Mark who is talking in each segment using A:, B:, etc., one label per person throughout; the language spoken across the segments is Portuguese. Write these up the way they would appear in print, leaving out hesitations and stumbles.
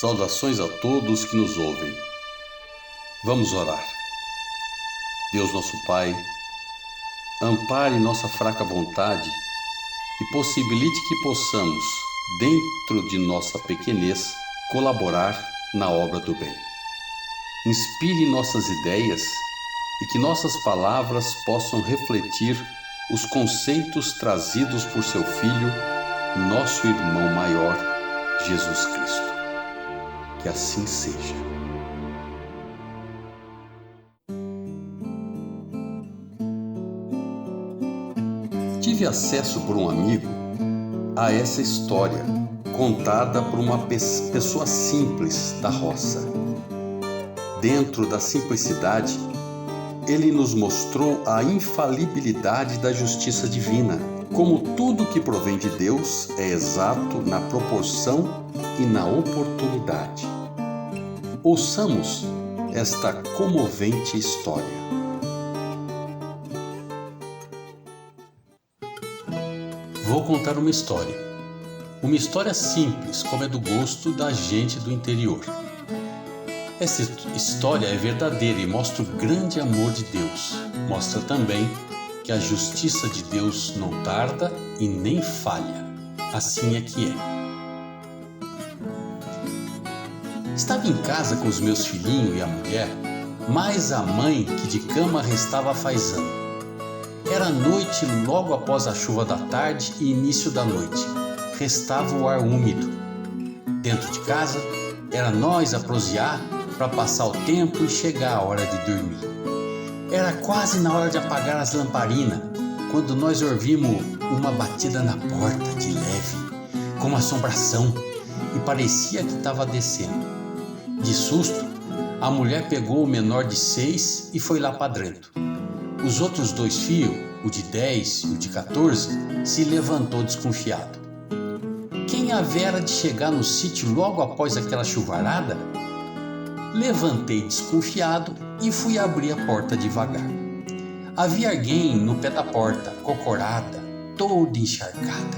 A: Saudações a todos que nos ouvem. Vamos orar. Deus nosso Pai, ampare nossa fraca vontade e possibilite que possamos, dentro de nossa pequenez, colaborar na obra do bem. Inspire nossas ideias e que nossas palavras possam refletir os conceitos trazidos por seu Filho, nosso irmão maior, Jesus Cristo. Que assim seja. Tive acesso por um amigo a essa história contada por uma pessoa simples da roça. Dentro da simplicidade, ele nos mostrou a infalibilidade da justiça divina, como tudo que provém de Deus é exato na proporção e na oportunidade. Ouçamos esta comovente história. Vou contar uma história simples, como é do gosto da gente do interior. Essa história é verdadeira e mostra o grande amor de Deus. Mostra também que a justiça de Deus não tarda e nem falha. Assim é que é. Estava em casa com os meus filhinhos e a mulher, mais a mãe que de cama restava afaisando. Era noite logo após a chuva da tarde e início da noite. Restava o ar úmido. Dentro de casa, era nós a prosear para passar o tempo e chegar a hora de dormir. Era quase na hora de apagar as lamparinas, quando nós ouvimos uma batida na porta de leve, com uma assombração, e parecia que estava descendo. De susto, a mulher pegou o menor de 6 e foi lá para dentro. Os outros 2 filhos, o de 10 e o de 14, se levantou desconfiado. Quem havera de chegar no sítio logo após aquela chuvarada? Levantei desconfiado e fui abrir a porta devagar. Havia alguém no pé da porta, cocorada, toda encharcada.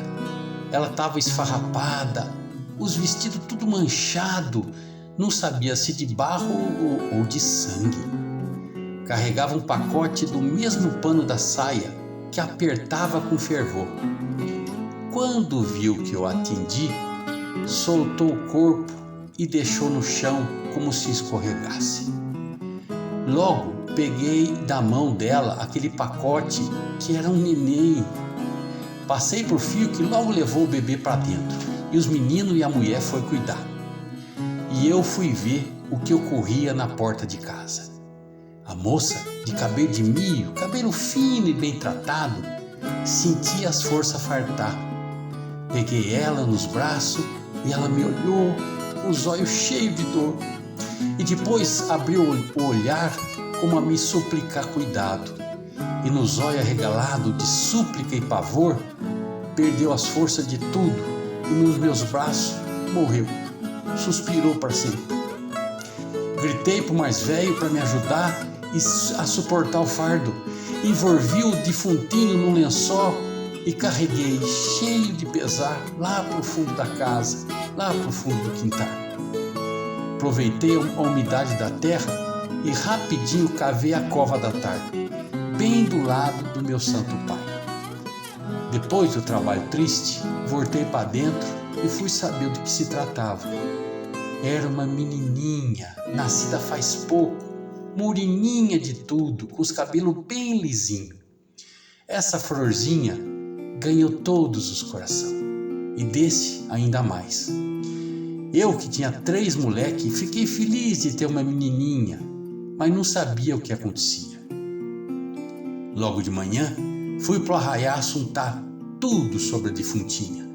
A: Ela estava esfarrapada, os vestidos tudo manchado, não sabia se de barro ou de sangue. Carregava um pacote do mesmo pano da saia que apertava com fervor. Quando viu que eu atendi, soltou o corpo e deixou no chão como se escorregasse. Logo peguei da mão dela aquele pacote que era um neném. Passei por fio que logo levou o bebê para dentro e os meninos e a mulher foi cuidar. E eu fui ver o que ocorria na porta de casa. A moça, de cabelo de milho, cabelo fino e bem tratado, sentia as forças fartar. Peguei ela nos braços e ela me olhou, os olhos cheios de dor. E depois abriu o olhar como a me suplicar cuidado. E nos olhos arregalados de súplica e pavor, perdeu as forças de tudo e nos meus braços morreu. Suspirou para sempre. Gritei para o mais velho para me ajudar a suportar o fardo. Envolvi o defuntinho num lençol e carreguei, cheio de pesar, lá para o fundo da casa, lá para o fundo do quintal. Aproveitei a umidade da terra e rapidinho cavei a cova da tarde, bem do lado do meu santo pai. Depois do trabalho triste, voltei para dentro e fui saber do que se tratava. Era uma menininha, nascida faz pouco, moreninha de tudo, com os cabelos bem lisinhos. Essa florzinha ganhou todos os corações, e desse ainda mais. Eu, que tinha 3 moleques, fiquei feliz de ter uma menininha, mas não sabia o que acontecia. Logo de manhã, fui pro arraial assuntar tudo sobre a defuntinha.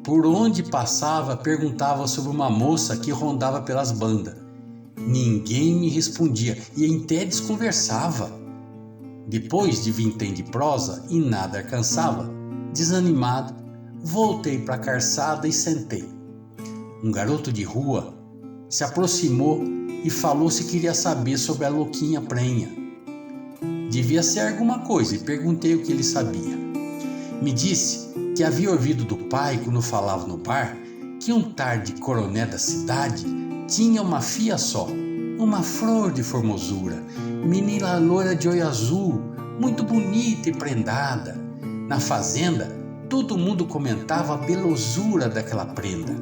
A: Por onde passava, perguntava sobre uma moça que rondava pelas bandas. Ninguém me respondia e até desconversava. Depois de vintém de prosa e nada alcançava, desanimado, voltei para a calçada e sentei. Um garoto de rua se aproximou e falou se queria saber sobre a louquinha prenha. Devia ser alguma coisa e perguntei o que ele sabia. Me disse que havia ouvido do pai, quando falava no bar, que um tarde coronel da cidade tinha uma filha só, uma flor de formosura, menina loira de olho azul, muito bonita e prendada. Na fazenda, todo mundo comentava a belezura daquela prenda.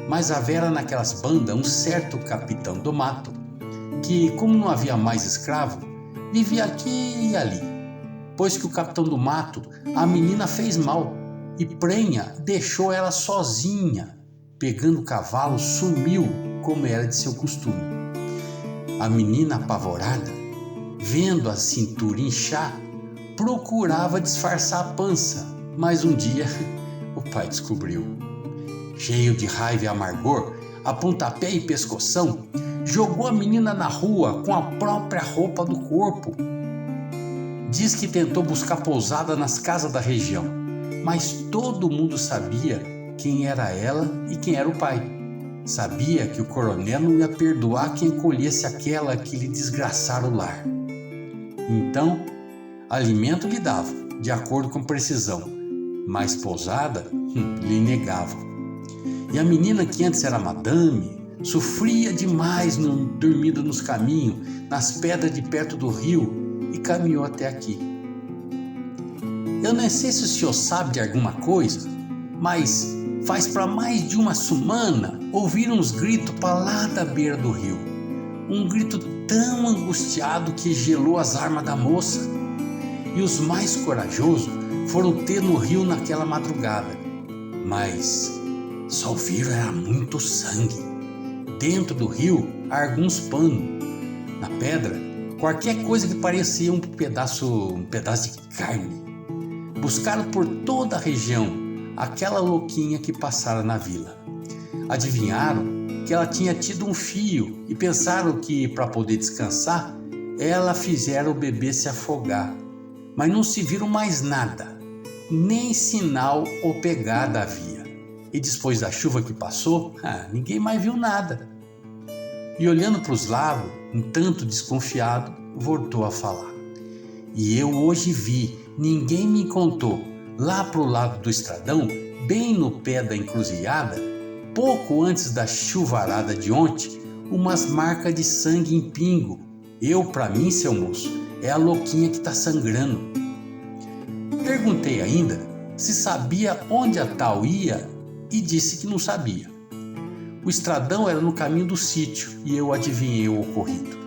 A: Mas havia naquelas bandas um certo capitão do mato, que, como não havia mais escravo, vivia aqui e ali. Pois que o capitão do mato, a menina fez mal, e prenha deixou ela sozinha. Pegando o cavalo, sumiu, como era de seu costume. A menina, apavorada, vendo a cintura inchar, procurava disfarçar a pança, mas um dia o pai descobriu. Cheio de raiva e amargor, a pontapé e pescoção, jogou a menina na rua com a própria roupa do corpo. Diz que tentou buscar pousada nas casas da região, mas todo mundo sabia quem era ela e quem era o pai. Sabia que o coronel não ia perdoar quem colhesse aquela que lhe desgraçara o lar. Então, alimento lhe dava, de acordo com precisão, mas pousada lhe negava. E a menina, que antes era madame, sofria demais dormindo nos caminhos, nas pedras de perto do rio, e caminhou até aqui. Eu não sei se o senhor sabe de alguma coisa, mas faz para mais de uma semana ouvir uns gritos para lá da beira do rio. Um grito tão angustiado que gelou as armas da moça. E os mais corajosos foram ter no rio naquela madrugada. Mas só viram era muito sangue. Dentro do rio, alguns panos. Na pedra, qualquer coisa que parecia um pedaço de carne. Buscaram por toda a região aquela louquinha que passara na vila. Adivinharam que ela tinha tido um filho e pensaram que, para poder descansar, ela fizera o bebê se afogar. Mas não se viram mais nada, nem sinal ou pegada havia. E depois da chuva que passou, ninguém mais viu nada. E olhando para os lados, um tanto desconfiado, voltou a falar. E eu hoje vi, ninguém me contou, lá pro lado do estradão, bem no pé da encruzilhada, pouco antes da chuvarada de ontem, umas marcas de sangue em pingo. Para mim, seu moço, é a louquinha que tá sangrando. Perguntei ainda se sabia onde a tal ia e disse que não sabia. O estradão era no caminho do sítio e eu adivinhei o ocorrido.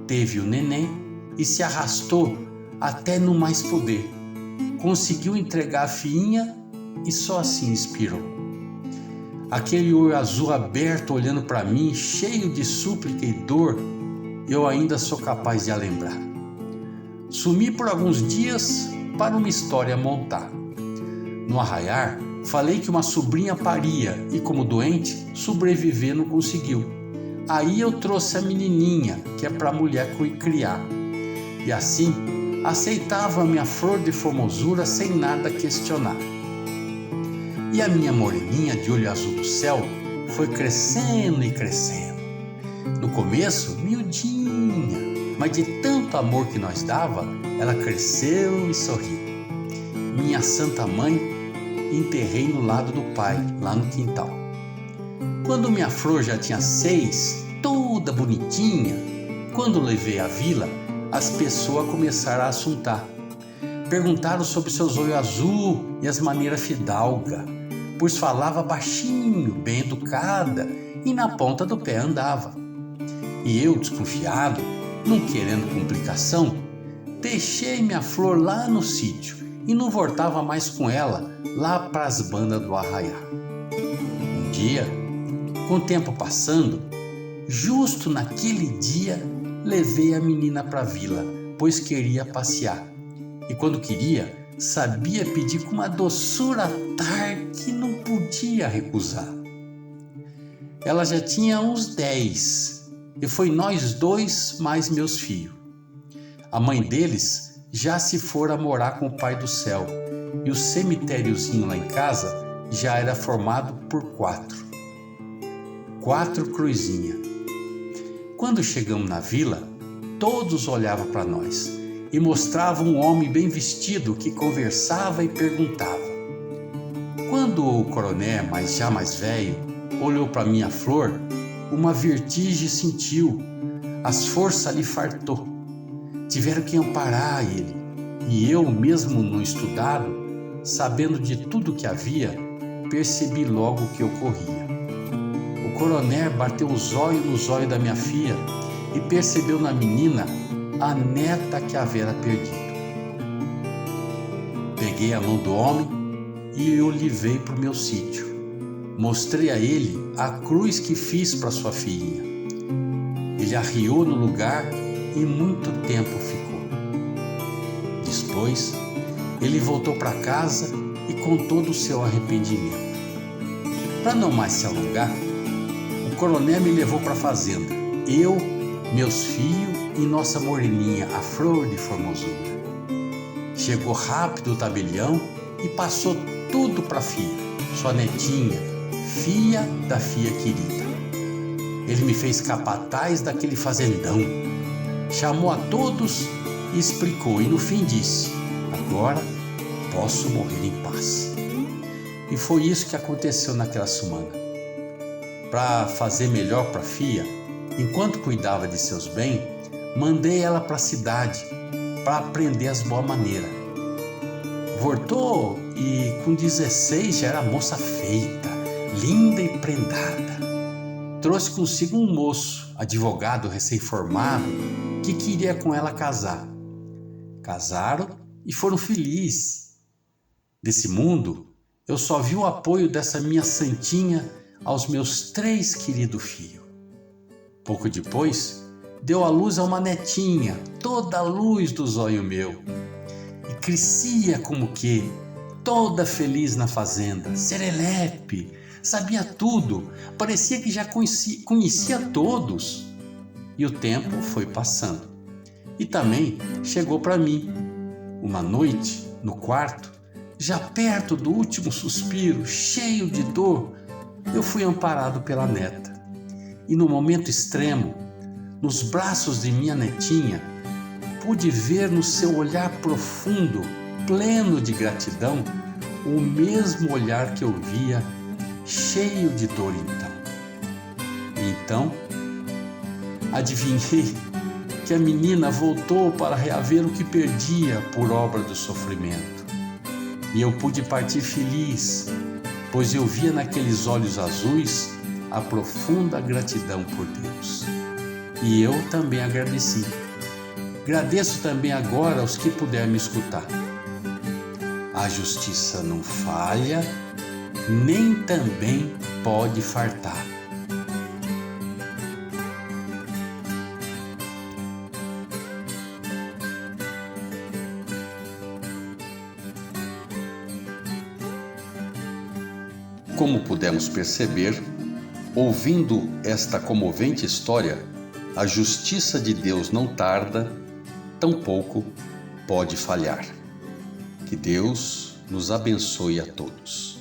A: Teve o neném e se arrastou até não mais poder. Conseguiu entregar a filhinha e só assim expirou. Aquele olho azul aberto olhando para mim, cheio de súplica e dor, eu ainda sou capaz de a lembrar. Sumi por alguns dias para uma história montar. No arraiar, falei que uma sobrinha paria e, como doente, sobreviver não conseguiu. Aí eu trouxe a menininha, que é para a mulher criar. E assim, aceitava a minha flor de formosura sem nada questionar. E a minha moreninha de olho azul do céu foi crescendo e crescendo. No começo, miudinha, mas de tanto amor que nós dava, ela cresceu e sorriu. Minha santa mãe enterrei no lado do pai, lá no quintal. Quando minha flor já tinha 6, toda bonitinha, quando levei à vila, as pessoas começaram a assuntar. Perguntaram sobre seus olhos azul e as maneiras fidalga, pois falava baixinho, bem educada e na ponta do pé andava. E eu, desconfiado, não querendo complicação, deixei minha flor lá no sítio e não voltava mais com ela lá para as bandas do arraiar. Um dia, com o tempo passando, justo naquele dia, levei a menina para a vila, pois queria passear. E quando queria, sabia pedir com uma doçura tal que não podia recusar. Ela já tinha uns 10 e foi nós 2 mais meus filhos. A mãe deles já se fora morar com o Pai do Céu e o cemitériozinho lá em casa já era formado por 4 cruzinhas. Quando chegamos na vila, todos olhavam para nós e mostravam um homem bem vestido que conversava e perguntava. Quando o coronel, já mais velho, olhou para minha flor, uma vertigem sentiu, as forças lhe fartou. Tiveram que amparar ele, e eu, mesmo não estudado, sabendo de tudo que havia, percebi logo o que ocorria. O coronel bateu os olhos nos olhos da minha filha e percebeu na menina a neta que havera perdido. Peguei a mão do homem e o levei para o meu sítio. Mostrei a ele a cruz que fiz para sua filhinha. Ele arriou no lugar e muito tempo ficou. Depois, ele voltou para casa e contou do seu arrependimento. Para não mais se alongar, o coronel me levou para a fazenda. Eu, meus filhos e nossa moreninha, a flor de formosura. Chegou rápido o tabelião e passou tudo para a filha, sua netinha, filha da filha querida. Ele me fez capataz daquele fazendão, chamou a todos e explicou, e no fim disse: agora posso morrer em paz. E foi isso que aconteceu naquela semana. Para fazer melhor para a filha, enquanto cuidava de seus bens, mandei ela para a cidade para aprender as boas maneiras. Voltou e com 16 já era moça feita, linda e prendada. Trouxe consigo um moço, advogado recém-formado, que queria com ela casar. Casaram e foram felizes. Desse mundo, eu só vi o apoio dessa minha santinha aos meus 3 queridos filhos. Pouco depois, deu à luz a uma netinha, toda a luz dos olhos meu. E crescia como que, toda feliz na fazenda, serelepe, sabia tudo, parecia que já conhecia todos. E o tempo foi passando. E também chegou para mim. Uma noite, no quarto, já perto do último suspiro, cheio de dor, eu fui amparado pela neta. E no momento extremo, nos braços de minha netinha, pude ver no seu olhar profundo, pleno de gratidão, o mesmo olhar que eu via, cheio de dor então. Adivinhei que a menina voltou para reaver o que perdia por obra do sofrimento. E eu pude partir feliz, pois eu via naqueles olhos azuis a profunda gratidão por Deus. E eu também agradeci. Agradeço também agora aos que puderem me escutar. A justiça não falha, nem também pode fartar. Como pudemos perceber, ouvindo esta comovente história, a justiça de Deus não tarda, tampouco pode falhar. Que Deus nos abençoe a todos.